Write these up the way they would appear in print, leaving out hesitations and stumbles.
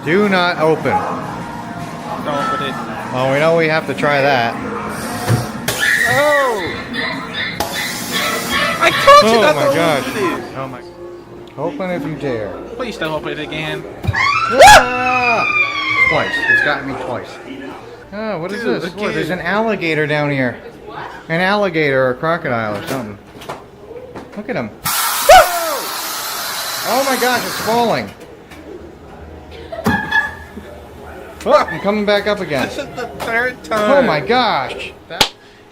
Do not open. Don't open it. Oh, we know we have to try that. Oh! I told you not to gosh. open it. Oh my. Open if you dare. Please don't open it again. Ah! Twice. It's gotten me twice. Oh, what is Dude, this? again. Look, there's an alligator down here. An alligator or a crocodile or something. Look at him. Oh my gosh, it's falling. Oh, I'm coming back up again. This is the third time. Oh my gosh.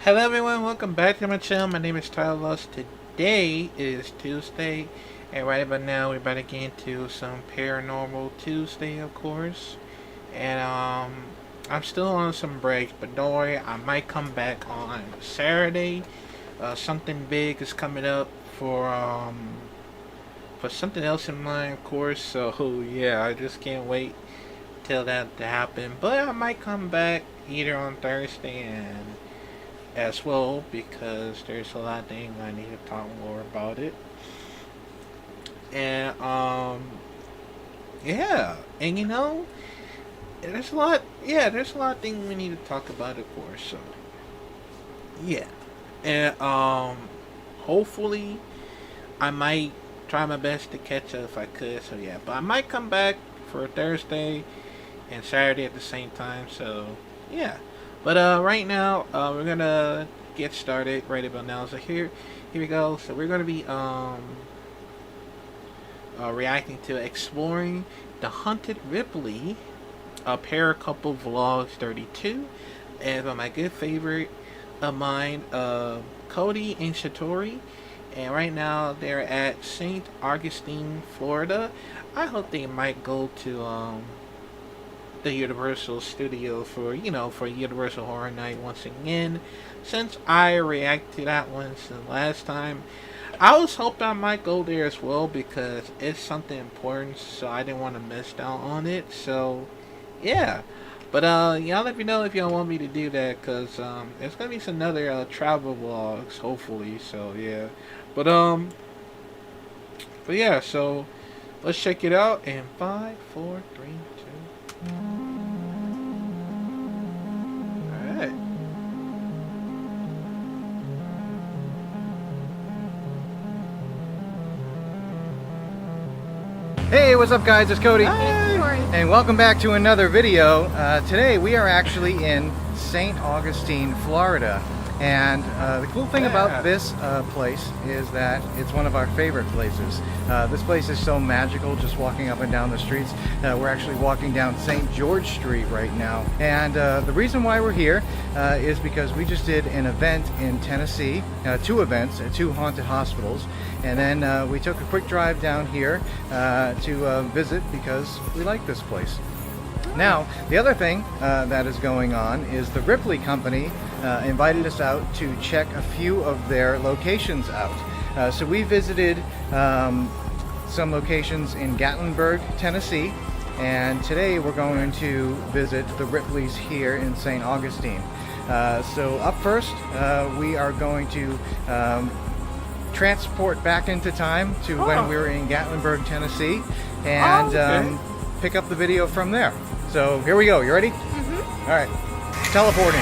Hello everyone, welcome back to my channel. My name is Tyler. Today is Tuesday, and right about now we're about to get into some Paranormal Tuesday, of course. And I'm still on some breaks, but don't worry, I might come back on Saturday. Something big is coming up for something else in mind, of course. So yeah, I just can't wait till that to happen. But I might come back either on Thursday and as well, because there's a lot of things I need to talk more about it. And yeah, and you know, there's a lot of things we need to talk about, of course. So yeah, and hopefully I might try my best to catch up if I could. So yeah, but I might come back for Thursday and Saturday at the same time. So yeah, but right now we're gonna get started right about now. So here we go. So we're gonna be reacting to Exploring the Haunted Ripley, ParaCouple Vlogs 32, and by my good favorite of mine, Cody and Shatori. And right now they're at St. Augustine, Florida. I hope they might go to the Universal Studio for Universal Horror Night once again. Since I reacted to that one since last time, I was hoping I might go there as well because it's something important, so I didn't want to miss out on it. So yeah, but y'all let me know if y'all want me to do that, because there's gonna be some other travel vlogs hopefully. So yeah, but yeah, so let's check it out in 5, 4, 3, 2. Alright. Hey, what's up guys? It's Cody. Hi. And welcome back to another video. Today we are actually in St. Augustine, Florida. And the cool thing about this place is that it's one of our favorite places. This place is so magical, just walking up and down the streets. We're actually walking down St. George Street right now. And the reason why we're here is because we just did an event in Tennessee, 2 events at 2 haunted hospitals. And then we took a quick drive down here to visit because we like this place. Now, the other thing that is going on is the Ripley company invited us out to check a few of their locations out. So we visited some locations in Gatlinburg, Tennessee, and today we're going to visit the Ripleys here in St. Augustine. So up first, we are going to transport back into time to when we were in Gatlinburg, Tennessee, and pick up the video from there. So here we go. You ready? Mm-hmm. All right. Teleporting.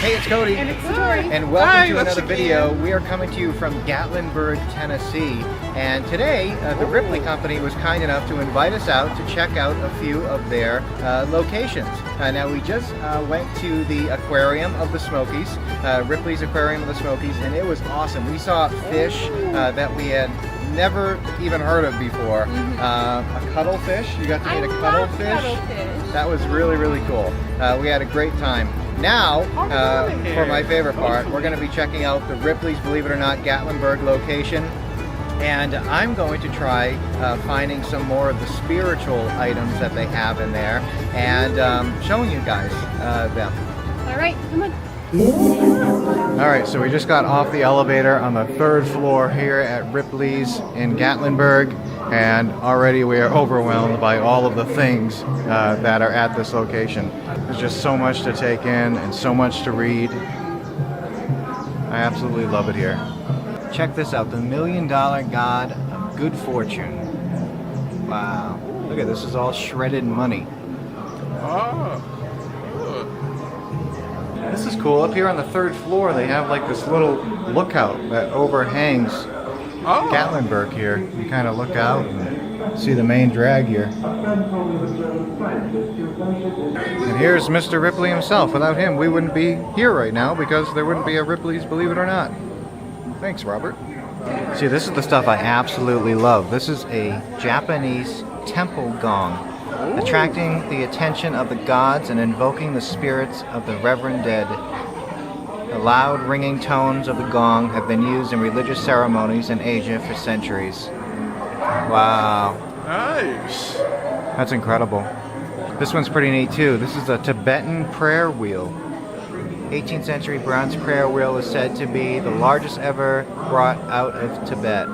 Hey, it's Cody. And it's Tori. And welcome to another video. We are coming to you from Gatlinburg, Tennessee. And today, the Ripley company was kind enough to invite us out to check out a few of their locations. Now, we just went to the aquarium of the Smokies, Ripley's Aquarium of the Smokies, and it was awesome. We saw fish that we had never even heard of before. A cuttlefish. You got to meet a cuttlefish. That was really, really cool. We had a great time. Now, for my favorite part, we're going to be checking out the Ripley's, believe it or not, Gatlinburg location. And I'm going to try finding some more of the spiritual items that they have in there and showing you guys them. All right, come on. Alright, so we just got off the elevator on the 3rd floor here at Ripley's in Gatlinburg, and already we are overwhelmed by all of the things that are at this location. There's just so much to take in and so much to read. I absolutely love it here. Check this out, the $1 Million God of Good Fortune. Wow. Look at this, is all shredded money. Oh. This is cool. Up here on the 3rd floor, they have like this little lookout that overhangs Gatlinburg here. You kind of look out and see the main drag here. And here's Mr. Ripley himself. Without him, we wouldn't be here right now because there wouldn't be a Ripley's, believe it or not. Thanks, Robert. See, this is the stuff I absolutely love. This is a Japanese temple gong, attracting the attention of the gods and invoking the spirits of the reverend dead. The loud ringing tones of the gong have been used in religious ceremonies in Asia for centuries. Wow. Nice. That's incredible. This one's pretty neat too. This is a Tibetan prayer wheel. 18th century bronze prayer wheel is said to be the largest ever brought out of Tibet.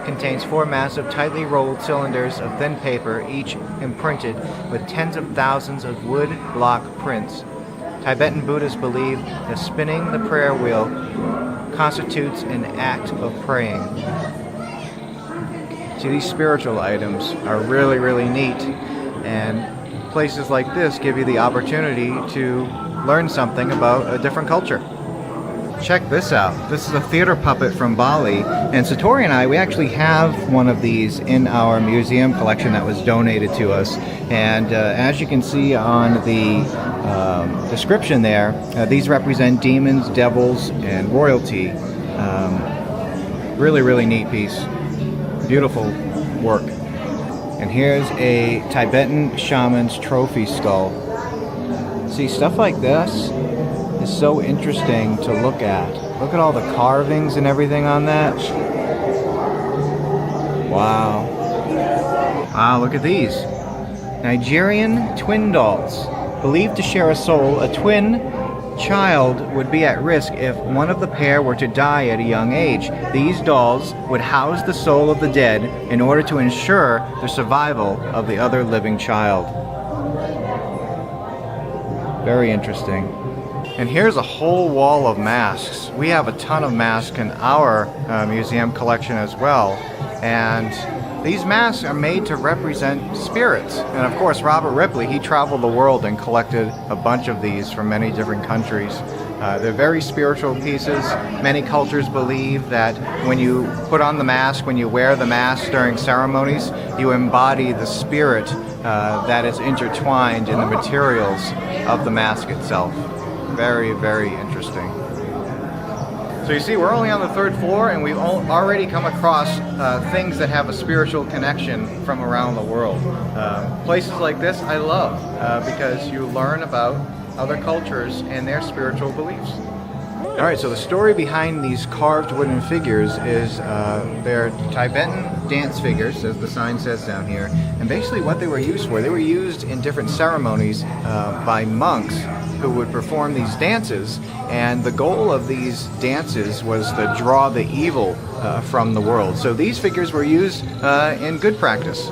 Contains 4 massive, tightly rolled cylinders of thin paper, each imprinted with tens of thousands of wood block prints. Tibetan Buddhists believe that spinning the prayer wheel constitutes an act of praying. See, these spiritual items are really, really neat, and places like this give you the opportunity to learn something about a different culture. Check this out. This is a theater puppet from Bali, and Satori and I, we actually have one of these in our museum collection that was donated to us. And as you can see on the description there, these represent demons, devils, and royalty. Really, really neat piece. Beautiful work. And here's a Tibetan shaman's trophy skull. See, stuff like this is so interesting to look at. Look at all the carvings and everything on that. Wow. Wow, look at these. Nigerian twin dolls. Believed to share a soul, a twin child would be at risk if one of the pair were to die at a young age. These dolls would house the soul of the dead in order to ensure the survival of the other living child. Very interesting. And here's a whole wall of masks. We have a ton of masks in our museum collection as well. And these masks are made to represent spirits. And of course, Robert Ripley, he traveled the world and collected a bunch of these from many different countries. They're very spiritual pieces. Many cultures believe that when you put on the mask, when you wear the mask during ceremonies, you embody the spirit that is intertwined in the materials of the mask itself. Very, very interesting. So you see, we're only on the 3rd floor, and we've already come across things that have a spiritual connection from around the world. Places like this I love because you learn about other cultures and their spiritual beliefs. Alright, so the story behind these carved wooden figures is they're Tibetan dance figures, as the sign says down here. And basically what they were used for, they were used in different ceremonies by monks who would perform these dances. And the goal of these dances was to draw the evil from the world. So these figures were used in good practice.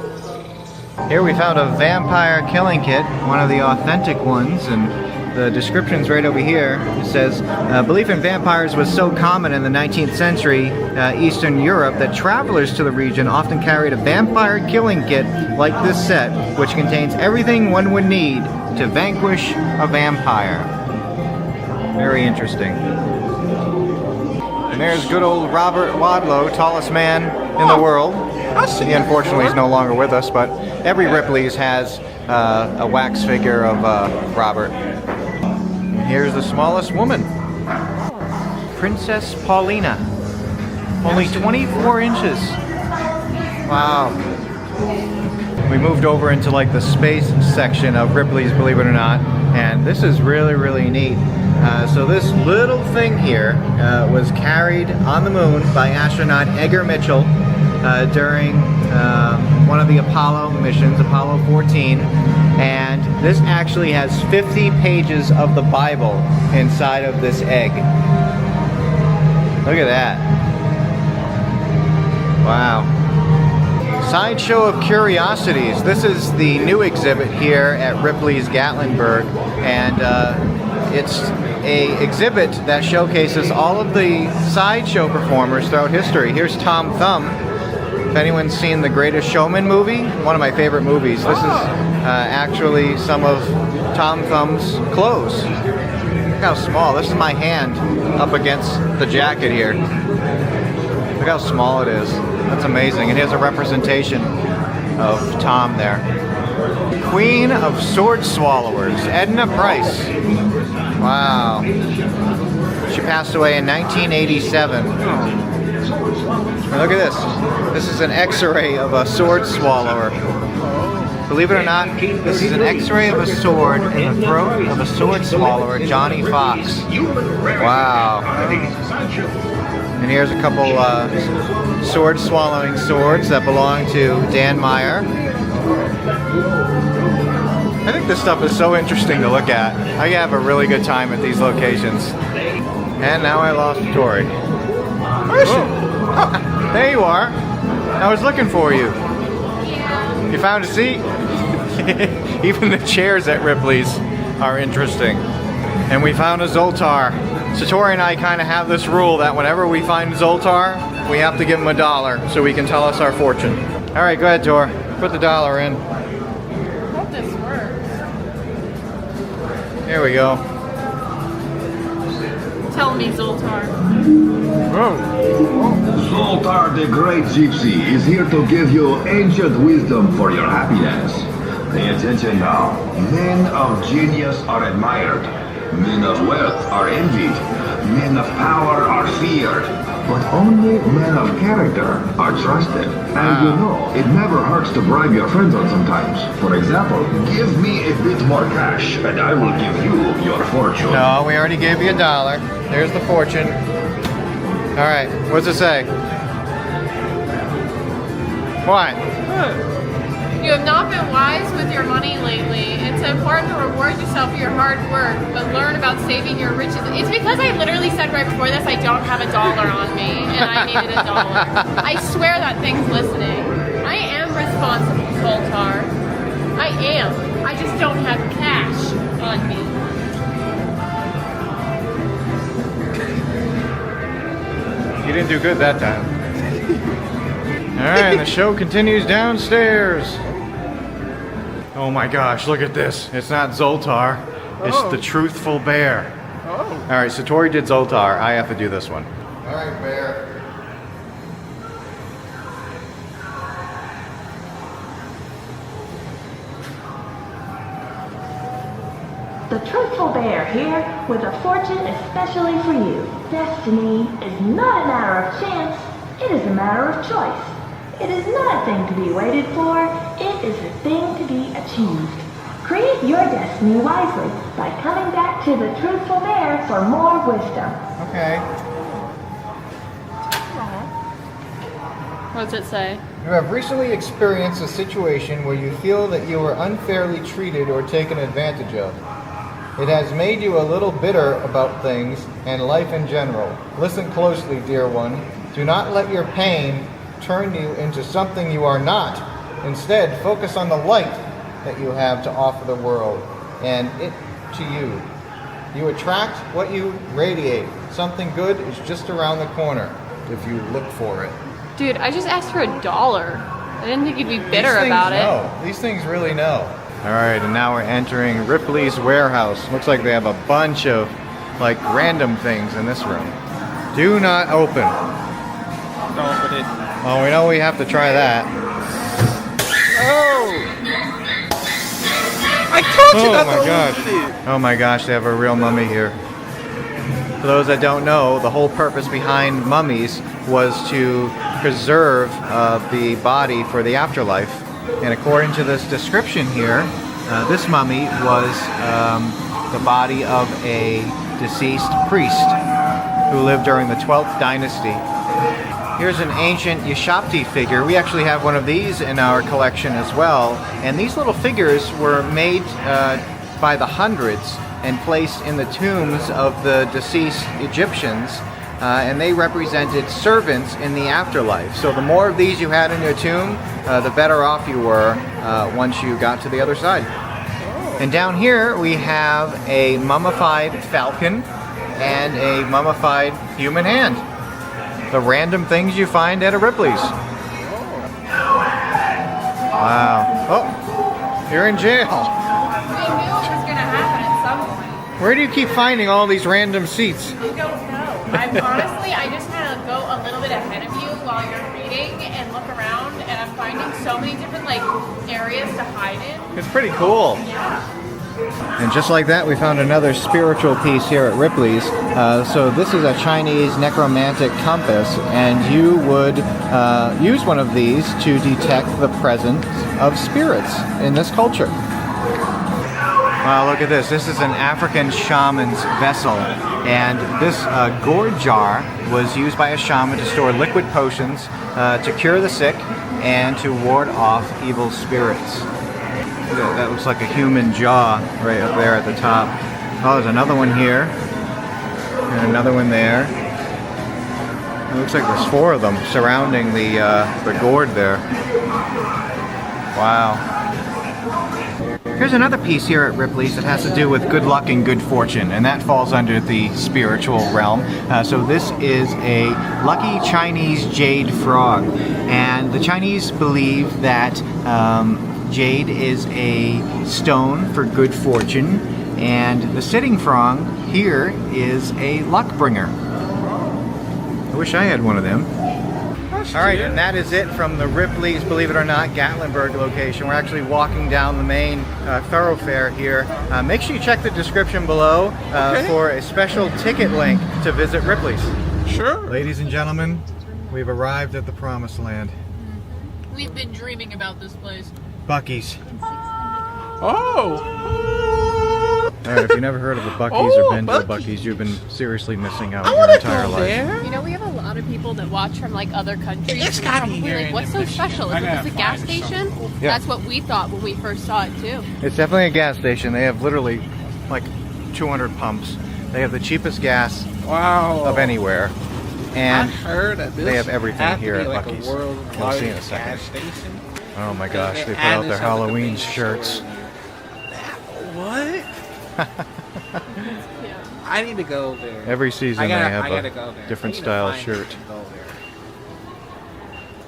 Here we found a vampire killing kit, one of the authentic ones, and the description's right over here. It says, belief in vampires was so common in the 19th century Eastern Europe that travelers to the region often carried a vampire killing kit like this set, which contains everything one would need to vanquish a vampire. Very interesting. And there's good old Robert Wadlow, tallest man in the world. He unfortunately is no longer with us, but every Ripley's has a wax figure of Robert. And here's the smallest woman, Princess Paulina. Only 24 inches. Wow. We moved over into like the space section of Ripley's, believe it or not, and this is really, really neat. So this little thing here was carried on the moon by astronaut Edgar Mitchell during one of the Apollo missions, Apollo 14, and this actually has 50 pages of the Bible inside of this egg. Look at that. Wow. Sideshow of Curiosities. This is the new exhibit here at Ripley's Gatlinburg, and it's a exhibit that showcases all of the sideshow performers throughout history. Here's Tom Thumb, anyone's seen The Greatest Showman movie, one of my favorite movies, this is actually some of Tom Thumb's clothes. Look how small. This is my hand up against the jacket here. Look how small it is. That's amazing. And here's a representation of Tom there. Queen of Sword Swallowers, Edna Price. Wow. She passed away in 1987. Now look at this. This is an X-ray of a sword swallower. Believe it or not, this is an X-ray of a sword in the throat of a sword swallower, Johnny Fox. Wow. And here's a couple sword swallowing swords that belong to Dan Meyer. I think this stuff is so interesting to look at. I have a really good time at these locations. And now I lost Tori. Where is she? Oh, there you are. I was looking for you. You found a seat? Even the chairs at Ripley's are interesting. And we found a Zoltar. So Tori and I kind of have this rule that whenever we find Zoltar, we have to give him $1 so he can tell us our fortune. All right, go ahead, Tor. Put the $1 in. I hope this works. Here we go. Tell me, Zoltar. Zoltar the Great Gypsy is here to give you ancient wisdom for your happiness. Pay attention now. Men of genius are admired. Men of wealth are envied. Men of power are feared. But only men of character are trusted. And you know, it never hurts to bribe your friends on sometimes. For example, give me a bit more cash and I will give you your fortune. No, we already gave you $1. There's the fortune. All right, what's it say? What? You have not been wise with your money lately. It's important to reward yourself for your hard work, but learn about saving your riches. It's because I literally said right before this I don't have $1 on me, and I needed $1. I swear that thing's listening. I am responsible, Zoltar. I am. I just don't have cash on me. You didn't do good that time. All right, and the show continues downstairs. Oh my gosh, look at this. It's not Zoltar, it's the Truthful Bear. Oh. All right, so Tori did Zoltar. I have to do this one. All right, Bear. The Truthful Bear here with a fortune especially for you. Destiny is not a matter of chance, it is a matter of choice. It is not a thing to be waited for, it is a thing to be achieved. Create your destiny wisely by coming back to the Truthful Bear for more wisdom. Okay. What does it say? You have recently experienced a situation where you feel that you were unfairly treated or taken advantage of. It has made you a little bitter about things and life in general. Listen closely, dear one. Do not let your pain turn you into something you are not. Instead, focus on the light that you have to offer the world and it to you. You attract what you radiate. Something good is just around the corner if you look for it. Dude, I just asked for $1. I didn't think you'd be bitter These things about it. know. These things really know. All right, and now we're entering Ripley's warehouse. Looks like they have a bunch of like random things in this room. Do not open. Don't open it. Oh, we know we have to try that. Oh! I told you Oh not my to gosh. open it. Oh my gosh, they have a real mummy here. For those that don't know, the whole purpose behind mummies was to preserve the body for the afterlife. And according to this description here, this mummy was the body of a deceased priest who lived during the 12th dynasty. Here's an ancient Yashapti figure. We actually have one of these in our collection as well. And these little figures were made by the hundreds and placed in the tombs of the deceased Egyptians. And they represented servants in the afterlife. So the more of these you had in your tomb, the better off you were once you got to the other side. And down here we have a mummified falcon and a mummified human hand. The random things you find at a Ripley's. Wow. Oh, you're in jail. We knew it was going to happen at some point. Where do you keep finding all these random seats? I don't know. Honestly, I just kind of go a little bit ahead of you while you're reading and look around, and I'm finding so many different like areas to hide in. It's pretty cool. Yeah. And just like that, we found another spiritual piece here at Ripley's. So this is a Chinese necromantic compass, and you would use one of these to detect the presence of spirits in this culture. Wow, look at this. This is an African shaman's vessel, and this gourd jar was used by a shaman to store liquid potions to cure the sick and to ward off evil spirits. That looks like a human jaw right up there at the top. Oh, there's another one here. And another one there. It looks like there's 4 of them surrounding the gourd there. Wow. Here's another piece here at Ripley's that has to do with good luck and good fortune, and that falls under the spiritual realm. So this is a lucky Chinese jade frog, and the Chinese believe that jade is a stone for good fortune, and the sitting frog here is a luck bringer. I wish I had one of them. All right, and that is it from the Ripley's, believe it or not, Gatlinburg location. We're actually walking down the main thoroughfare here. Make sure you check the description below for a special ticket link to visit Ripley's. Sure. Ladies and gentlemen, we've arrived at the promised land. We've been dreaming about this place. Buc-ee's. Oh! All right, if you've never heard of a Buc-ee's or been to a Buc-ee's, you've been seriously missing out I your want to entire go life. there. You know, we have a lot of people that watch from like other countries. It's and gotta be probably here like, in what's the so special? Is it just a gas station? Yeah. That's what we thought when we first saw it too. It's definitely a gas station. They have literally like 200 pumps. They have the cheapest gas Wow. of anywhere. And I heard that this they have everything has to here be at like Buc-ee's. a world's You'll see in a largest second. gas station. Oh my gosh, they put add out this their up with the Halloween big shirts. What? Yeah. I need to go there. Every season I gotta they have go there. a different I need to style find shirt. it and go there.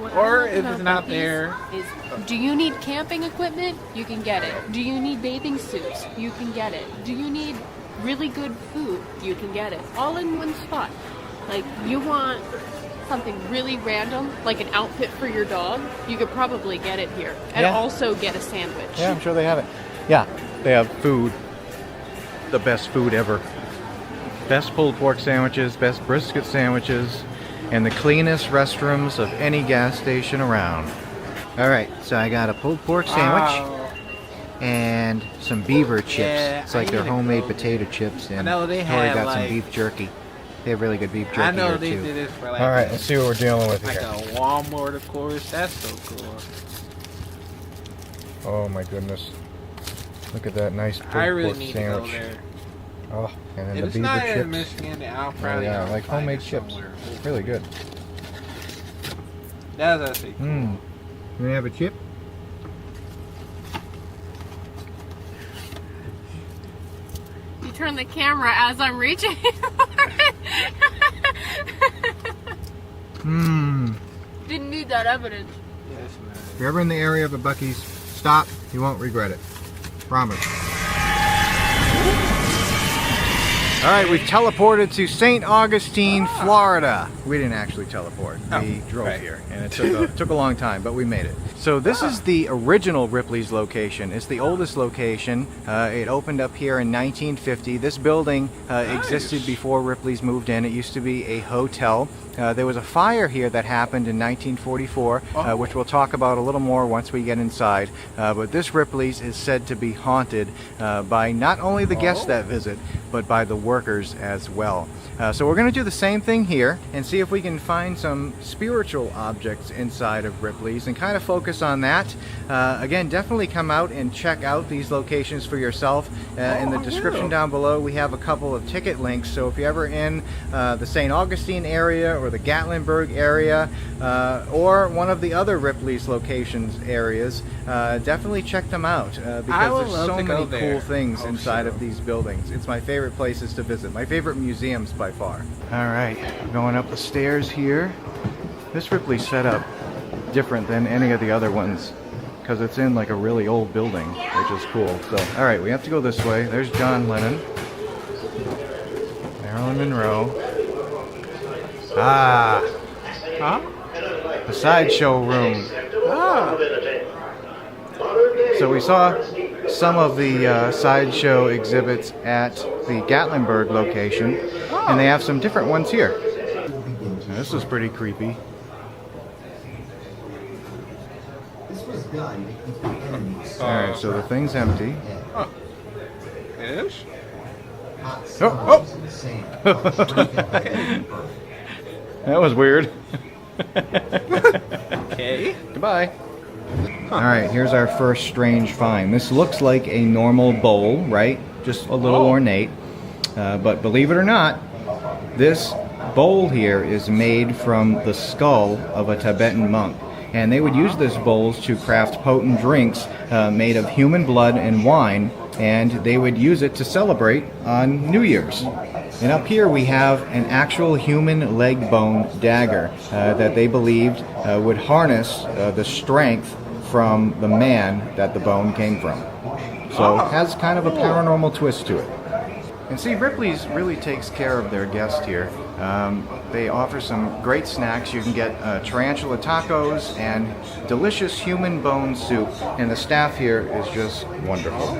What Or I like if about it's not Buc-ee's there- is, do you need camping equipment? You can get it. Do you need bathing suits? You can get it. Do you need really good food? You can get it. All in one spot. Like, you want something really random, like an outfit for your dog, you could probably get it here. And Yeah. also get a sandwich. Yeah, I'm sure they have it. Yeah, they have food. The best food ever. Best pulled pork sandwiches, best brisket sandwiches, and the cleanest restrooms of any gas station around. All right, so I got a pulled pork sandwich Wow. and some beaver chips. Yeah, It's like I their need to homemade go potato chips, and know they Tori had, got some like- beef jerky. They have really good beef jerky I know here they too. did this for like, All right, let's see what we're dealing with like here. a Walmart, of course. That's so cool. Oh my goodness. Look at that nice pulled I really pork need sandwich. to go there. Oh, and then If the it's beaver not chips. in Michigan, then I'll Oh probably yeah, find like it homemade chips. somewhere. Really good. That's actually cool. Mmm. You have a chip? You turn the camera as I'm reaching for it. Mmm. Didn't need that evidence. Yes, man. If you're ever in the area of a Buc-ee's, stop. You won't regret it. Promise. All right, we've teleported to St. Augustine, Florida. We didn't actually teleport. We drove right. here, and it took a long time, but we made it. So this is the original Ripley's location. It's the oldest location. It opened up here in 1950. This building existed before Ripley's moved in. It used to be a hotel. There was a fire here that happened in 1944, which we'll talk about a little more once we get inside. But this Ripley's is said to be haunted by not only the guests that visit, but by the workers as well. So we're going to do the same thing here and see if we can find some spiritual objects inside of Ripley's and kind of focus on that. Again, definitely come out and check out these locations for yourself. In the description down below, we have a couple of ticket links. So if you're ever in the St. Augustine area or the Gatlinburg area or one of the other Ripley's locations areas, definitely check them out because there's so many cool things inside of these buildings. It's my favorite places to visit, my favorite museums by far. All right, going up the stairs here. This Ripley's set up different than any of the other ones. because it's in like a really old building, which is cool. So, all right, we have to go this way. There's John Lennon, Marilyn Monroe. Ah, Huh? the sideshow room. Ah. So we saw some of the sideshow exhibits at the Gatlinburg location, and they have some different ones here. Now, this is pretty creepy. Alright, so the thing's empty. Yes? Oh! That was weird. Okay. Goodbye. Alright, here's our first strange find. This looks like a normal bowl, right? Just a little ornate. But believe it or not, this bowl here is made from the skull of a Tibetan monk. And they would use this bowls to craft potent drinks made of human blood and wine, and they would use it to celebrate on New Year's. And up here we have an actual human leg bone dagger that they believed would harness the strength from the man that the bone came from. So it has kind of a paranormal twist to it. And see, Ripley's really takes care of their guest here. They offer some great snacks. You can get tarantula tacos and delicious human bone soup. And the staff here is just wonderful.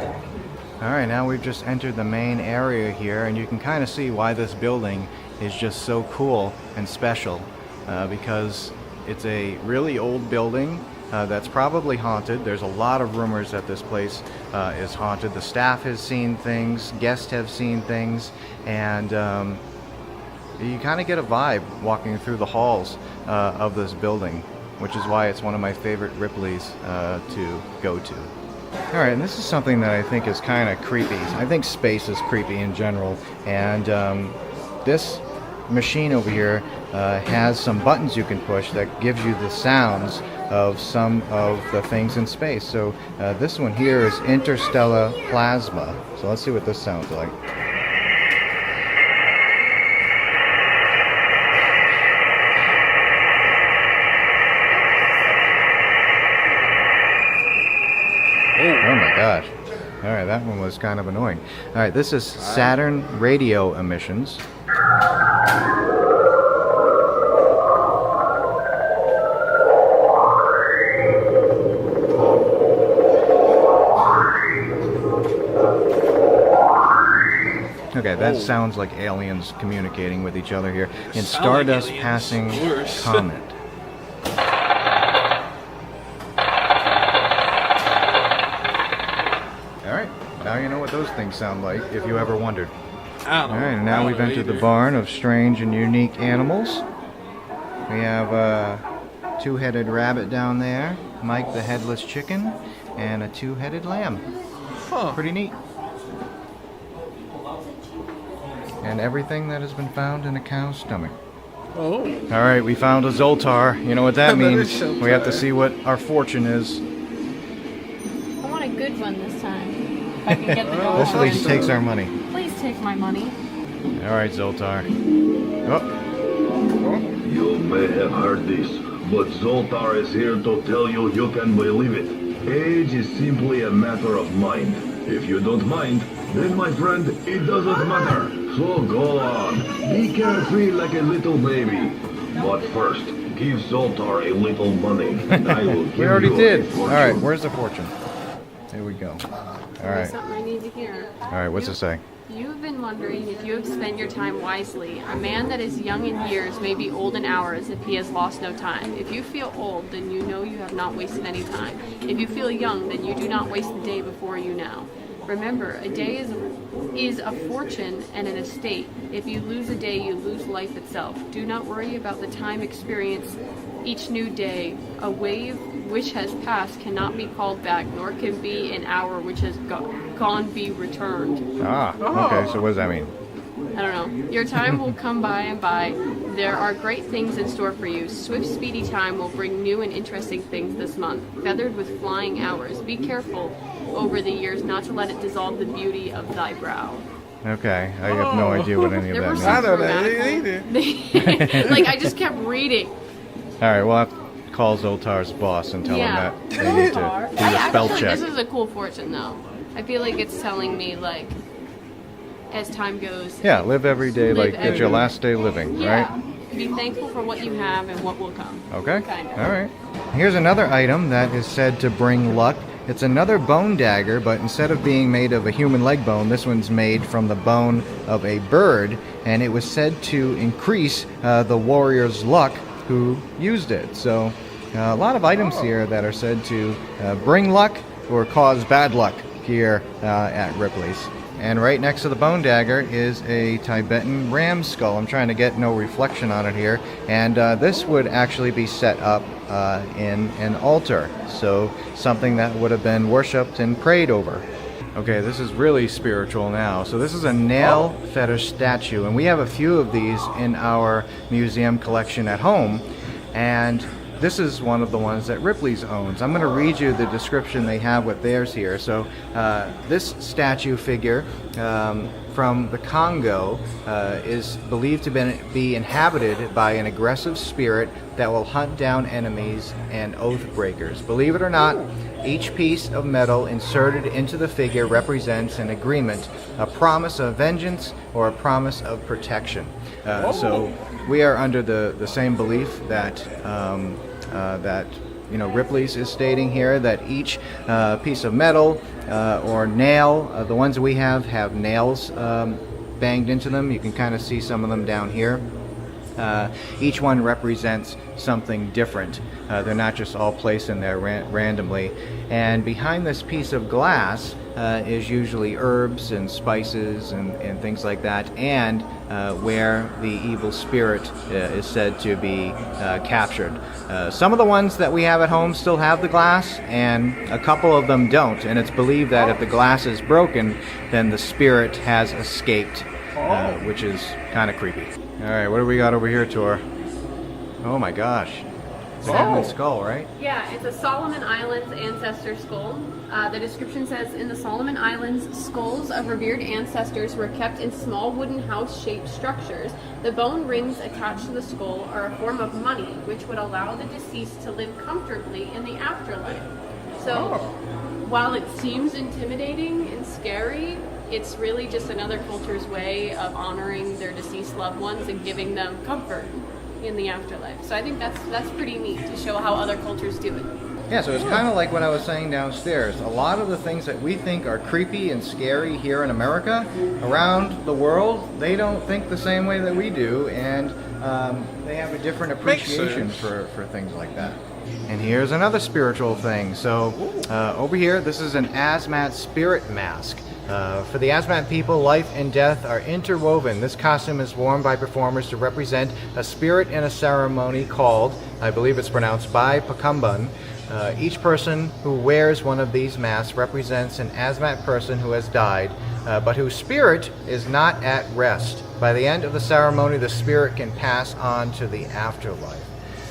All right, now we've just entered the main area here, and you can kind of see why this building is just so cool and special. Because it's a really old building that's probably haunted. There's a lot of rumors that this place is haunted. The staff has seen things, guests have seen things, and you kind of get a vibe walking through the halls of this building, which is why it's one of my favorite Ripleys to go to. Alright, and this is something that I think is kind of creepy. I think space is creepy in general, and this machine over here has some buttons you can push that gives you the sounds of some of the things in space. So this one here is interstellar plasma. So let's see what this sounds like. Oh my gosh. Alright, that one was kind of annoying. Alright, this is Saturn radio emissions. Okay, that sounds like aliens communicating with each other here. In Stardust like passing worse. comment. Alright, now you know what those things sound like, if you ever wondered. I don't know. Alright, and now we've entered the barn of strange and unique animals. We have a two-headed rabbit down there, Mike the headless chicken, and a two-headed lamb. Huh. Pretty neat. And everything that has been found in a cow's stomach. Oh. Alright, we found a Zoltar. You know what that Another means. Zoltar. We have to see what our fortune is. I want a good one this time. If I can get the gold This at least one. takes our money. Please take my money. Alright, Zoltar. Oh. You may have heard this, but Zoltar is here to tell you you can believe it. Age is simply a matter of mind. If you don't mind, then my friend, it doesn't matter. So go on. Be carefree like a little baby. But first, give Zoltar a little money. I will give We already you did. a fortune. Alright, where's the fortune? Here we go. There's Alright. something I need to hear. Alright, what's it say? You've been wondering if you have spent your time wisely. A man that is young in years may be old in hours if he has lost no time. If you feel old, then you know you have not wasted any time. If you feel young, then you do not waste the day before you now. Remember, a day is a fortune and an estate. If you lose a day, you lose life itself. Do not worry about the time experience each new day. A wave which has passed cannot be called back, nor can be an hour which has gone be returned. Ah, okay, so what does that mean? I don't know. Your time will come by and by. There are great things in store for you. Swift, speedy time will bring new and interesting things this month, feathered with flying hours. Be careful over the years not to let it dissolve the beauty of thy brow. Okay, I have no idea what any of There were that some I don't know means. either. grammatical. Like, I just kept reading. Alright, we'll have to call Zoltar's boss and tell him Yeah. that they need to do a spell check. This is a cool fortune, though. I feel like it's telling me, like, as time goes. Yeah, live every day Live like it's your every- last day living, Yeah. right? Be thankful for what you have and what will come. Okay. Kind of. All right. Here's another item that is said to bring luck. It's another bone dagger, but instead of being made of a human leg bone, this one's made from the bone of a bird, and it was said to increase the warrior's luck who used it. So a lot of items here that are said to bring luck or cause bad luck here at Ripley's. And right next to the bone dagger is a Tibetan ram skull. I'm trying to get no reflection on it here. And this would actually be set up in an altar. So something that would have been worshipped and prayed over. Okay, this is really spiritual now. So this is a nail fetish statue. And we have a few of these in our museum collection at home. And this is one of the ones that Ripley's owns. I'm going to read you the description they have with theirs here. So this statue figure from the Congo is believed to be inhabited by an aggressive spirit that will hunt down enemies and oath breakers. Believe it or not, each piece of metal inserted into the figure represents an agreement, a promise of vengeance, or a promise of protection. So we are under the same belief that Ripley's is stating here that each piece of metal or nail, the ones we have nails banged into them. You can kind of see some of them down here. Each one represents something different. They're not just all placed in there randomly. And behind this piece of glass is usually herbs and spices and things like that, and where the evil spirit is said to be captured. Some of the ones that we have at home still have the glass, and a couple of them don't. And it's believed that if the glass is broken, then the spirit has escaped, which is kind of creepy. All right, what do we got over here, Tor? Oh my gosh. It's a human skull, right? Yeah, it's a Solomon Islands ancestor skull. The description says, in the Solomon Islands, skulls of revered ancestors were kept in small wooden house-shaped structures. The bone rings attached to the skull are a form of money, which would allow the deceased to live comfortably in the afterlife. So, while it seems intimidating and scary, it's really just another culture's way of honoring their deceased loved ones and giving them comfort in the afterlife. So I think that's pretty neat to show how other cultures do it. Yeah, so it's kind of like what I was saying downstairs. A lot of the things that we think are creepy and scary here in America, around the world, they don't think the same way that we do, and they have a different appreciation for things like that. And here's another spiritual thing. So over here, this is an Asmat spirit mask. For the Asmat people, life and death are interwoven. This costume is worn by performers to represent a spirit in a ceremony called, I believe it's pronounced ParaCouple. Each person who wears one of these masks represents an Asmat person who has died, but whose spirit is not at rest. By the end of the ceremony, the spirit can pass on to the afterlife.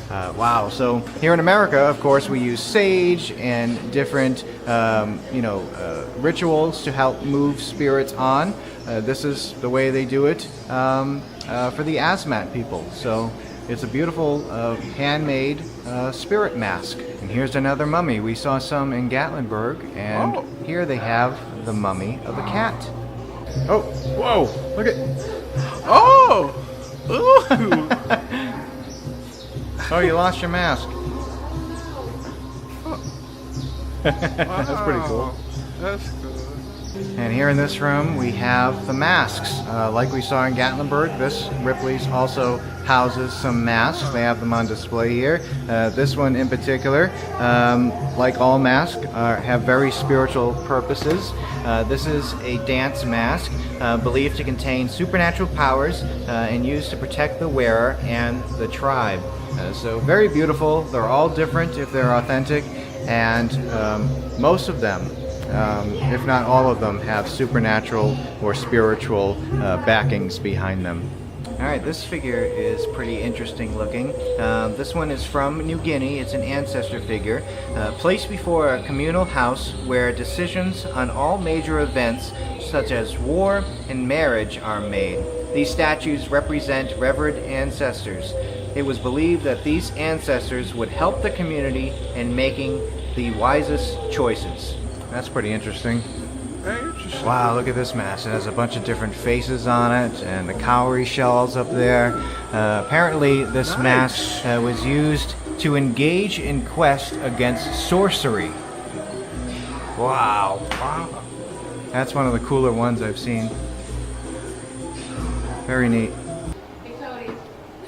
Wow, so here in America, of course, we use sage and different, rituals to help move spirits on. This is the way they do it for the Asmat people. So it's a beautiful handmade spirit mask. And here's another mummy. We saw some in Gatlinburg, and here they have the mummy of a cat. Oh, whoa, look at... Oh! Ooh! Oh, you lost your mask. That's pretty cool. That's good. And here in this room we have the masks. Like we saw in Gatlinburg, this Ripley's also houses some masks. They have them on display here. This one in particular, like all masks, have very spiritual purposes. This is a dance mask believed to contain supernatural powers and used to protect the wearer and the tribe. So very beautiful. They're all different if they're authentic, and most of them, if not all of them, have supernatural or spiritual backings behind them. Alright, this figure is pretty interesting looking. This one is from New Guinea. It's an ancestor figure placed before a communal house where decisions on all major events such as war and marriage are made. These statues represent revered ancestors. it was believed that these ancestors would help the community in making the wisest choices. That's pretty interesting. Very interesting. Wow, look at this mask. It has a bunch of different faces on it, and the cowrie shells up there. Apparently, this mask was used to engage in quest against sorcery. Wow. Wow. That's one of the cooler ones I've seen. Very neat. Hey, Cody,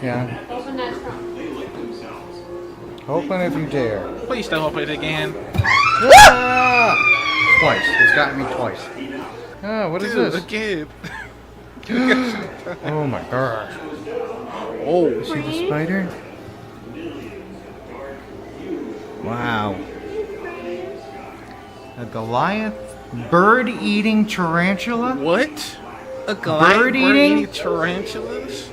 Yeah. open that trunk. Open if you dare. Please don't open it again. Ah! Twice. It's gotten me twice. Ah, what is Dude, this? again. Oh my gosh. Oh. See the spider? Wow. A Goliath bird-eating tarantula? What? A Goliath Bird-eating? tarantulas?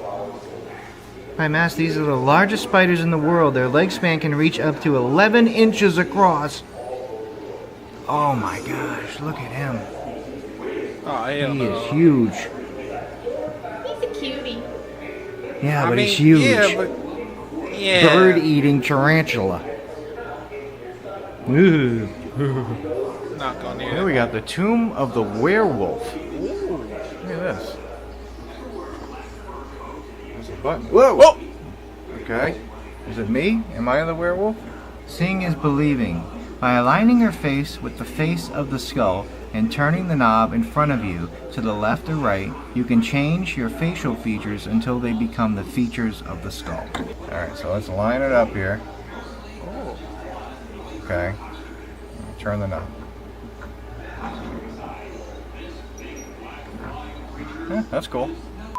Hi, Mass, these are the largest spiders in the world. Their leg span can reach up to 11 inches across. Oh my gosh, look at him. Oh, hell He no. is huge. He's a cutie. Yeah, I but mean, he's huge. Yeah, but yeah. Bird-eating tarantula. Ooh. Not going near Here that. we got the Tomb of the Werewolf. Ooh. Look at this. There's a button. Whoa! Whoa! Okay. Is it me? Am I the werewolf? Seeing is believing. By aligning your face with the face of the skull and turning the knob in front of you to the left or right, you can change your facial features until they become the features of the skull. Alright, so let's line it up here. Oh. Okay. Turn the knob. Yeah, that's cool.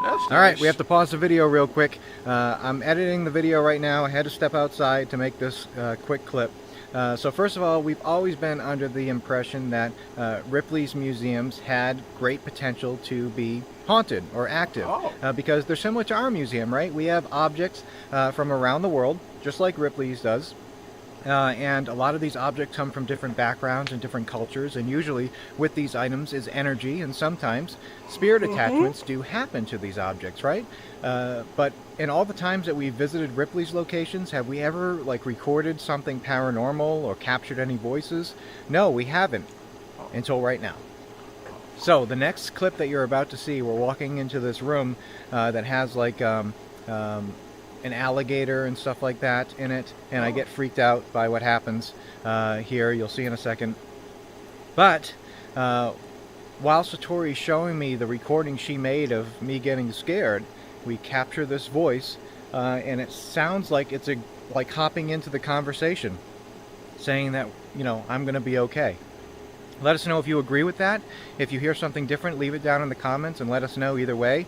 That's All right, nice. we have to pause the video real quick. I'm editing the video right now. I had to step outside to make this quick clip. So first of all, we've always been under the impression that Ripley's museums had great potential to be haunted or active because they're similar to our museum, right? We have objects from around the world, just like Ripley's does. And a lot of these objects come from different backgrounds and different cultures, and usually with these items is energy, and sometimes spirit attachments do happen to these objects, right? But in all the times that we visited Ripley's locations, have we ever like recorded something paranormal or captured any voices? No, we haven't until right now. So the next clip that you're about to see, we're walking into this room that has like an alligator and stuff like that in it, and I get freaked out by what happens here. You'll see in a second. But while Satori's showing me the recording she made of me getting scared, we capture this voice, and it sounds like it's like hopping into the conversation, saying that, you know, I'm gonna be okay. Let us know if you agree with that. If you hear something different, leave it down in the comments and let us know either way.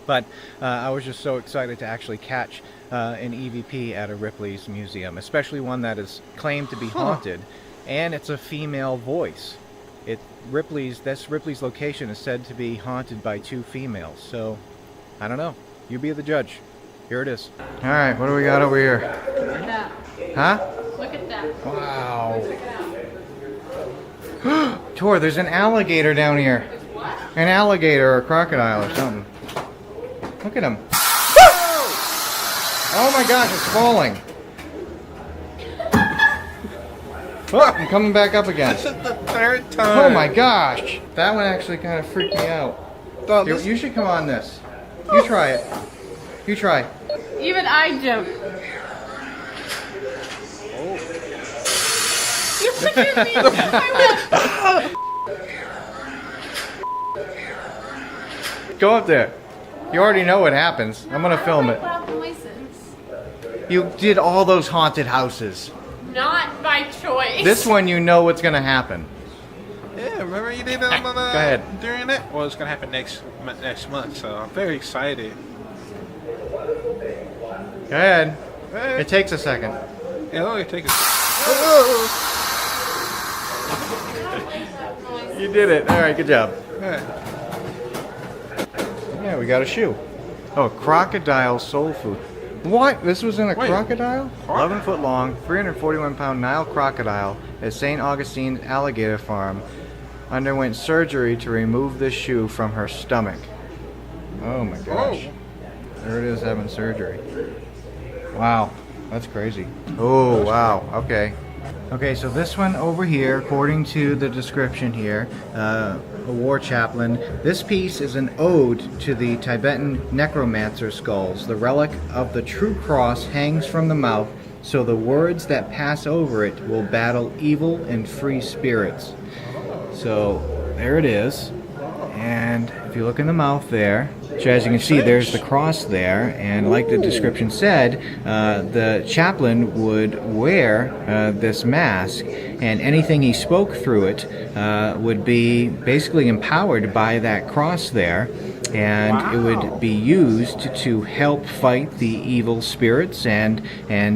But I was just so excited to actually catch an EVP at a Ripley's museum, especially one that is claimed to be haunted, and it's a female voice. This Ripley's location is said to be haunted by 2 females, so I don't know. You be the judge. Here it is. All right, what do we got over here? Look at that. Huh? Look at that. Wow. Tor, there's an alligator down here. What? An alligator or a crocodile or something. Look at him. Oh my gosh, it's falling. Oh, I'm coming back up again. This is the 3rd time. Oh my gosh. That one actually kind of freaked me out. Dog, You, this- you should come on this. You try it. You try. Even I jump. Look at me. Go up there. You already know what happens. I'm gonna film it. Loud noises. You did all those haunted houses. Not by choice. This one you know what's gonna happen. Yeah, remember you did it on Go ahead. during it? Well, it's gonna happen next month, so I'm very excited. Go ahead. Hey. It takes a second. It'll only take a. You did it. All right, good job. Yeah. Yeah, we got a shoe. Oh, crocodile soul food. What? This was in a Wait. crocodile? 11 foot long, 341 pound Nile crocodile at St. Augustine Alligator Farm underwent surgery to remove this shoe from her stomach. Oh my gosh. There it is having surgery. Wow, that's crazy. Oh, wow, okay. Okay, so this one over here, according to the description here, a war chaplain, this piece is an ode to the Tibetan necromancer skulls. The relic of the true cross hangs from the mouth, so the words that pass over it will battle evil and free spirits. So, there it is. And if you look in the mouth there, so as you can see, there's the cross there, and like the description said, the chaplain would wear this mask, and anything he spoke through it would be basically empowered by that cross there, and it would be used to help fight the evil spirits and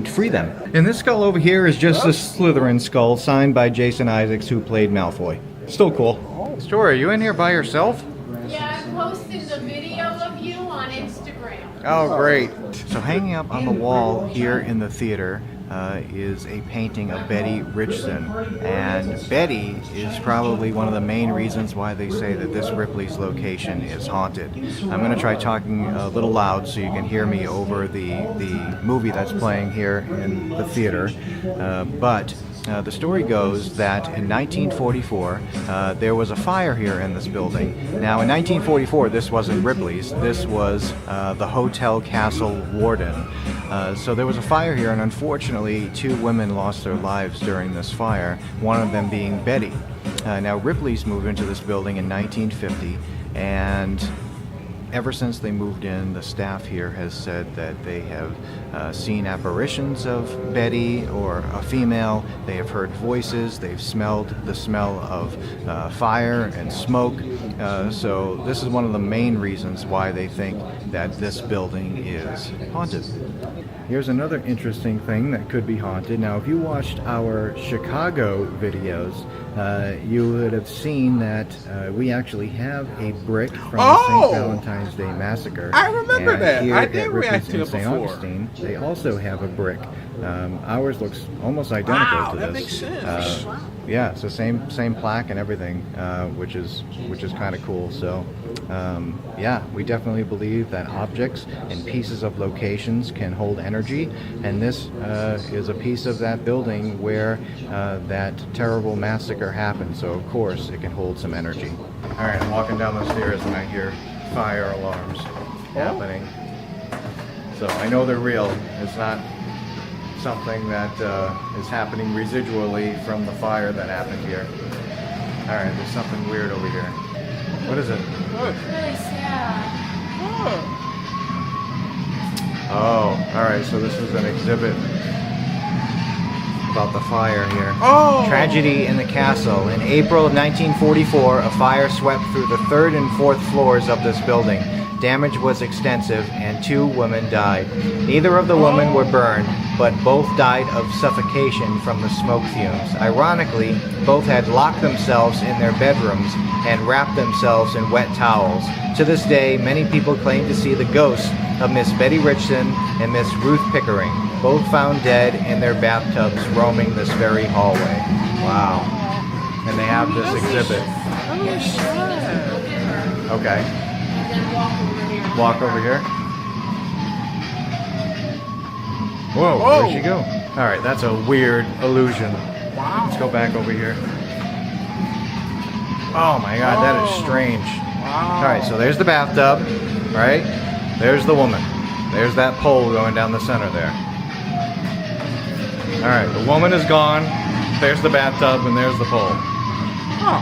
free them. And this skull over here is just a Slytherin skull signed by Jason Isaacs, who played Malfoy. Still cool. Story, are you in here by yourself? Yeah, I'm posting the video of you on Instagram. Oh, great. So hanging up on the wall here in the theater is a painting of Betty Richardson. And Betty is probably one of the main reasons why they say that this Ripley's location is haunted. I'm going to try talking a little loud so you can hear me over the movie that's playing here in the theater. The story goes that in 1944, there was a fire here in this building. Now, in 1944, this wasn't Ripley's. This was the Hotel Castle Warden. So there was a fire here, and unfortunately, 2 women lost their lives during this fire, one of them being Betty. Now, Ripley's moved into this building in 1950, and ever since they moved in, the staff here has said that they have seen apparitions of Betty or a female. They have heard voices. They've smelled the smell of fire and smoke. So this is one of the main reasons why they think that this building is haunted. Here's another interesting thing that could be haunted. Now, if you watched our Chicago videos, you would have seen that we actually have a brick from the St. Valentine's Day Massacre. I remember and that. Here I at did react Ripley's to in it St. before. Augustine, they also have a brick. Ours looks almost identical Wow, to that this. makes sense. Yeah, so same plaque and everything, which is kind of cool. So, yeah, we definitely believe that objects and pieces of locations can hold energy, and this is a piece of that building where that terrible massacre happened. So, of course, it can hold some energy. All right, I'm walking down the stairs and I hear fire alarms happening. So I know they're real. It's not something that is happening residually from the fire that happened here. All right, there's something weird over here. What is it? Really sad. Oh, all right, so this is an exhibit about the fire here. Oh! Tragedy in the castle. In April of 1944, a fire swept through the 3rd and 4th floors of this building. Damage was extensive and 2 women died. Neither of the women were burned, but both died of suffocation from the smoke fumes. Ironically, both had locked themselves in their bedrooms and wrapped themselves in wet towels. To this day, many people claim to see the ghosts of Miss Betty Richardson and Miss Ruth Pickering, both found dead in their bathtubs roaming this very hallway. Wow. And they have this exhibit. Okay. And then walk over here. Walk over here. Whoa, where'd she go? All right, that's a weird illusion. Wow. Let's go back over here. Oh my God, that is strange. Wow. All right, so there's the bathtub, right? There's the woman. There's that pole going down the center there. All right, the woman is gone. There's the bathtub, and there's the pole. Huh.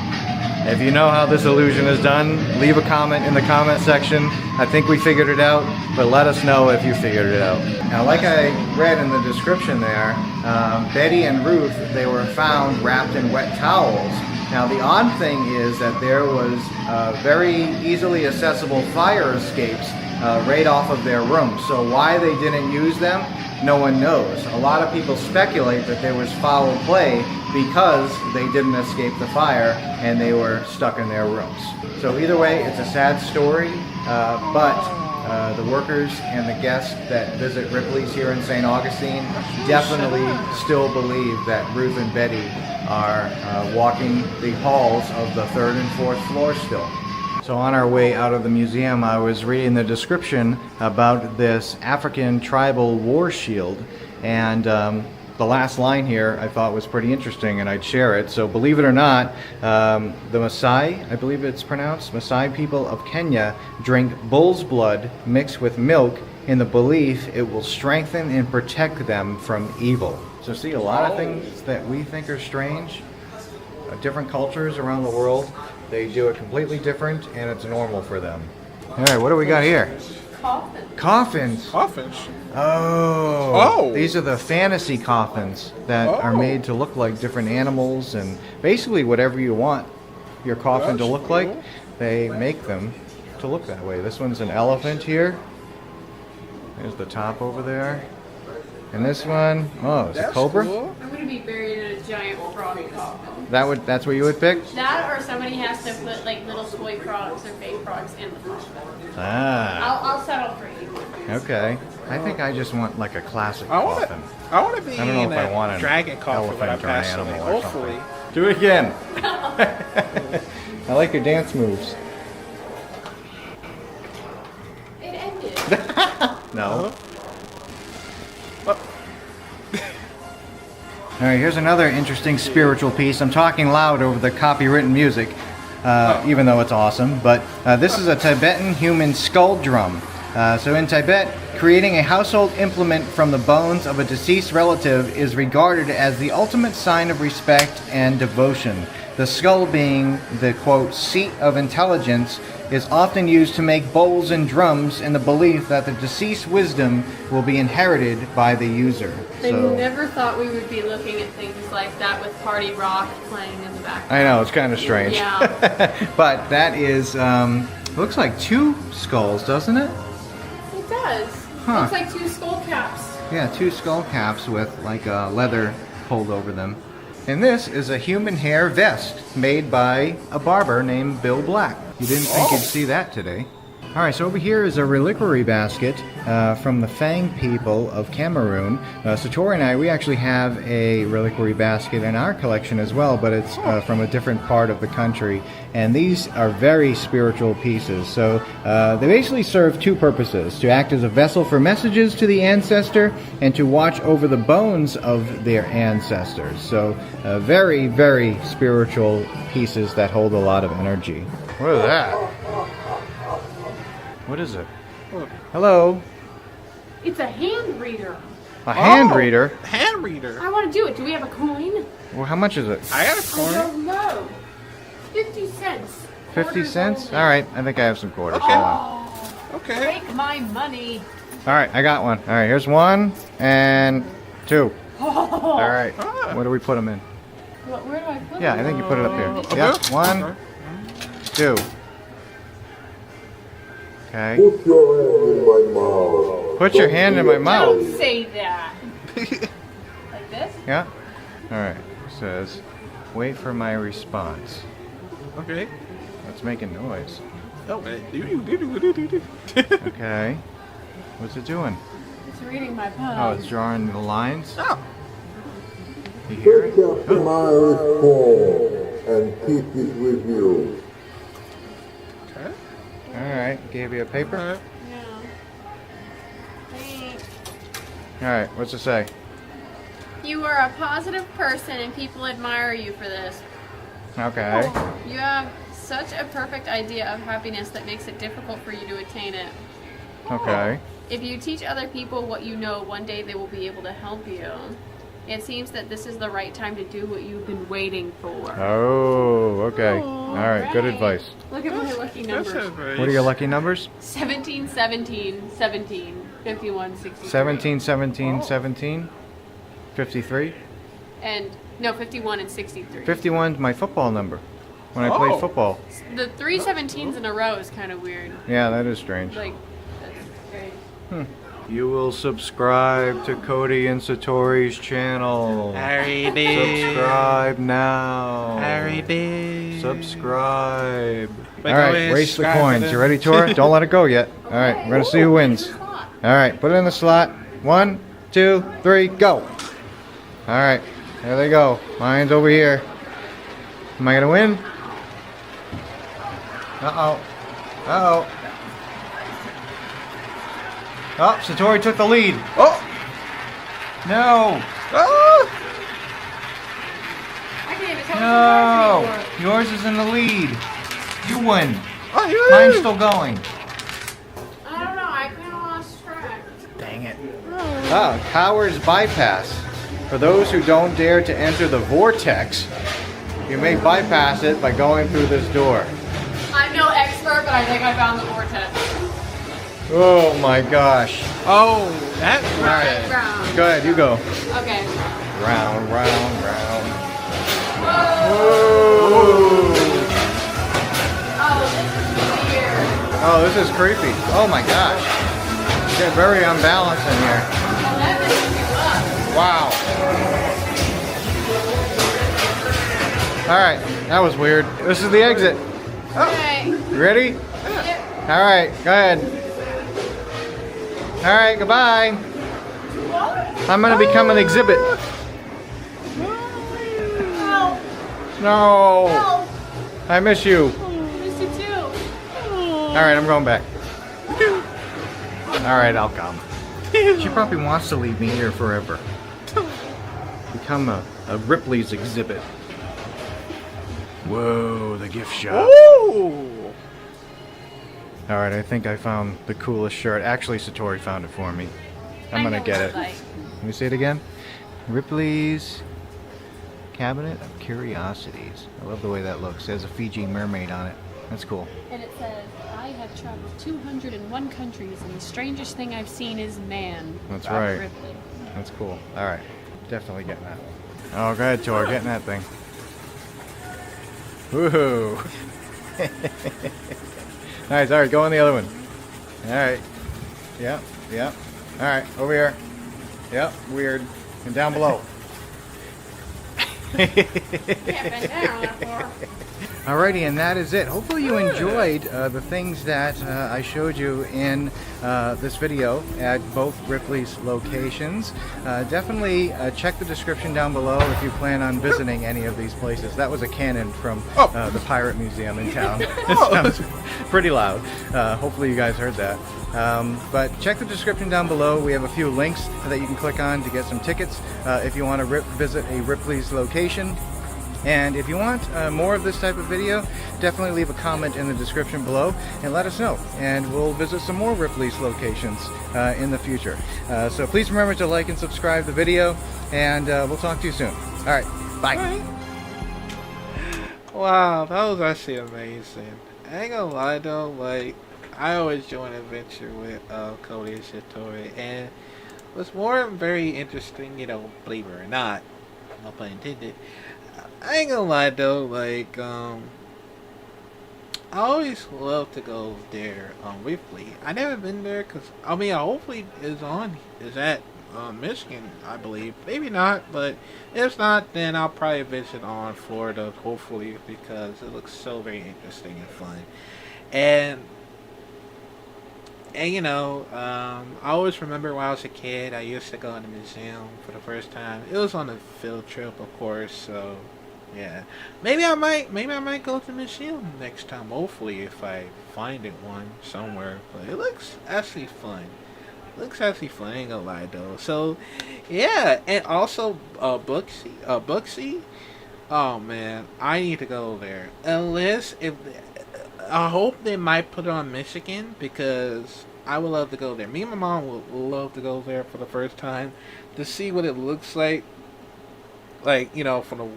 If you know how this illusion is done, leave a comment in the comment section. I think we figured it out, but let us know if you figured it out. Now, like I read in the description there, Betty and Ruth, they were found wrapped in wet towels. Now, the odd thing is that there was very easily accessible fire escapes right off of their room. So why they didn't use them, no one knows. A lot of people speculate that there was foul play because they didn't escape the fire and they were stuck in their rooms. So either way, it's a sad story, but the workers and the guests that visit Ripley's here in St. Augustine definitely still believe that Ruth and Betty are walking the halls of the 3rd and 4th floor still. So on our way out of the museum, I was reading the description about this African tribal war shield, and the last line here I thought was pretty interesting, and I'd share it. So believe it or not, the Maasai, I believe it's pronounced, Maasai people of Kenya drink bull's blood mixed with milk in the belief it will strengthen and protect them from evil. So see, a lot of things that we think are strange, different cultures around the world, they do it completely different, and it's normal for them. All right, what do we got here? Coffins. Coffins. Coffins. Oh. These are the fantasy coffins that are Oh. made to look like different animals, and basically whatever you want your coffin to That's look like, cool. they make them to look that way. This one's an elephant here. There's the top over there. And this one, oh, it's a That's cobra? cool. I'm gonna be buried in a giant frog coffin. That's what you would pick? That, or somebody has to put like little toy frogs or fake frogs in the coffin. Ah, I'll settle for you. okay. I think I just want like a classic I want coffin. to. I want to be I don't know in if I want a an dragon coffin when I elephant or an pass away. animal or Hopefully. something. Do it again. I like your dance moves. It ended. No. All right, here's another interesting spiritual piece. I'm talking loud over the copywritten music, even though it's awesome. But this is a Tibetan human skull drum. So in Tibet, creating a household implement from the bones of a deceased relative is regarded as the ultimate sign of respect and devotion. The skull, being the, quote, seat of intelligence, is often used to make bowls and drums in the belief that the deceased wisdom will be inherited by the user. I So, never thought we would be looking at things like that with party rock playing in the background. I know, it's kind of strange. Yeah. But that is, looks like two skulls, doesn't it? It does. Huh. Looks like two skull caps. Yeah, two skull caps with like leather pulled over them. And this is a human hair vest made by a barber named Bill Black. You didn't think you'd see that today. All right, so over here is a reliquary basket from the Fang people of Cameroon. Satori and I, we actually have a reliquary basket in our collection as well, but it's from a different part of the country. And these are very spiritual pieces. So they basically serve two purposes: to act as a vessel for messages to the ancestor and to watch over the bones of their ancestors. So very, very spiritual pieces that hold a lot of energy. What is that? What is it? Hello? It's a hand reader. A hand reader? Hand reader. I want to do it. Do we have a coin? Well, how much is it? I got a I coin. don't know. 50 cents. 50 Quarters cents? only. All right, I think I have some quarters. Hold on. Okay. Take my money. All right, I got one. All right, here's one and two. All right, Ah. where do we put them in? Where do I put Yeah, it? I think you put it up here. Okay. Yep, one, Okay. two. Okay. Put your hand in my mouth. Put your hand in my mouth. Don't say that. Like this? Yeah? All right, it says, wait for my response. Okay. It's making noise. Oh, Okay. What's it doing? It's reading my palm. Oh, it's drawing the lines. Oh. You hear Take it? after my response and keep it with you. Okay. All right, gave you a paper. Alright. Yeah. Thanks. All right, what's it say? You are a positive person and people admire you for this. Okay. You have such a perfect idea of happiness that makes it difficult for you to attain it. Okay. If you teach other people what you know, one day they will be able to help you. It seems that this is the right time to do what you've been waiting for. Oh, okay. All right, good advice. Look at my lucky numbers. What are your lucky numbers? 17, 17, 17, 51, 63. 17, 17, 17, 53. And, no, 51 and 63. 51's my football number when I played football. The 3 17s in a row is kind of weird. Yeah, that is strange. Like, that's great. You will subscribe to Cody and Satori's channel. Already did. Subscribe now. Already did. Subscribe. Wait, All right, go ahead, race the subscribe coins. to You ready, Tora? Don't let it go yet. All right, we're gonna see who wins. All right, put it in the slot. 1, 2, 3, go. All right, there they go. Mine's over here. Am I gonna win? Uh-oh. Uh-oh. Oh, Satori took the lead. Oh! No. Oh! I can't even tell No. which one Yours is in the lead. You win. Oh, you Mine's still going. I don't know. I kind of lost track. Dang it. Ah, Coward's Bypass. For those who don't dare to enter the vortex, you may bypass it by going through this door. I'm no expert, but I think I found the vortex. Oh my gosh. Oh, that's Round, right. round. Go ahead, you go. Okay. Round, round, round. Whoa. Whoa. Oh, this is weird. Oh, this is creepy. Oh my gosh. You get very unbalanced in here. Oh, that messes you up. Wow. Alright, that was weird. This is the exit. Okay. You ready? Yep. Alright, go ahead. Alright, goodbye. I'm gonna become an exhibit. Oh, No. no. I miss you. Miss you too. Alright, I'm going back. Alright, I'll come. She probably wants to leave me here forever. Become a Ripley's exhibit. Whoa, the gift shop. Ooh. Alright, I think I found the coolest shirt. Actually, Satori found it for me. I'm I gonna know get what it. I like. Let me say it again. Ripley's Cabinet of Curiosities. I love the way that looks. It has a Fiji mermaid on it. That's cool. And it says, I have traveled 201 countries, and the strangest thing I've seen is man. That's Robert right. Ripley. That's cool. Alright. Definitely getting that. Oh, go ahead, Tor. Getting that thing. Woohoo! Nice. Alright, go on the other one. Alright. Yep. Yep. Alright, over here. Yep. Weird. And down below. Can't bend down that far. Alrighty, and that is it. Hopefully you enjoyed the things that I showed you in this video at both Ripley's locations. Definitely check the description down below if you plan on visiting any of these places. That was a cannon from the Pirate Museum in town. It sounds pretty loud. Hopefully you guys heard that. But check the description down below. We have a few links that you can click on to get some tickets if you want to visit a Ripley's location. And if you want more of this type of video, definitely leave a comment in the description below and let us know. And we'll visit some more Ripley's locations in the future. So please remember to like and subscribe the video, and we'll talk to you soon. All right, bye. Wow, that was actually amazing. I ain't gonna lie though, like, I always join an adventure with Cody and Satori, and what's more very interesting, you know, believe it or not, no pun intended, I ain't gonna lie though, like, I always love to go there, Ripley. I never been there, cause, I mean, hopefully is at Michigan, I believe. Maybe not, but if not, then I'll probably visit on Florida, hopefully, because it looks so very interesting and fun. And you know, I always remember when I was a kid, I used to go in the museum for the first time. It was on a field trip, of course, so yeah. Maybe I might go to the museum next time, hopefully, if I find it one somewhere. But it looks actually fun. I ain't gonna lie though. So yeah, and also Booksy. Oh man, I need to go there. Unless I hope they might put it on Michigan, because I would love to go there. Me and my mom would love to go there for the first time to see what it looks like. Like, you know, from the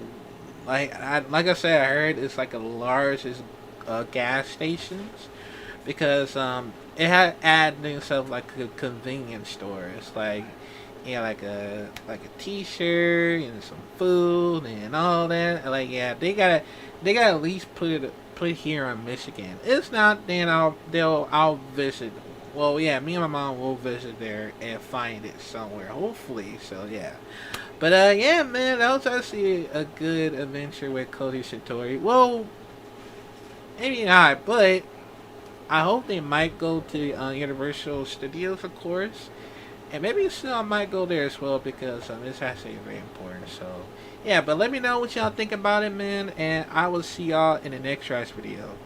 like I said, I heard it's like a largest gas stations, because it had added stuff like a convenience store. It's like, yeah, like a t-shirt and some food and all that. Like, yeah, they gotta at least put it here in Michigan. If not, then I'll visit. Well, yeah, me and my mom will visit there and find it somewhere, hopefully. So yeah, but yeah, man, that was actually a good adventure with Cody Satori. Well, maybe not, but I hope they might go to Universal Studios, of course. And maybe still I might go there as well, because it's actually very important. So yeah, but let me know what y'all think about it, man. And I will see y'all in the next Rise video.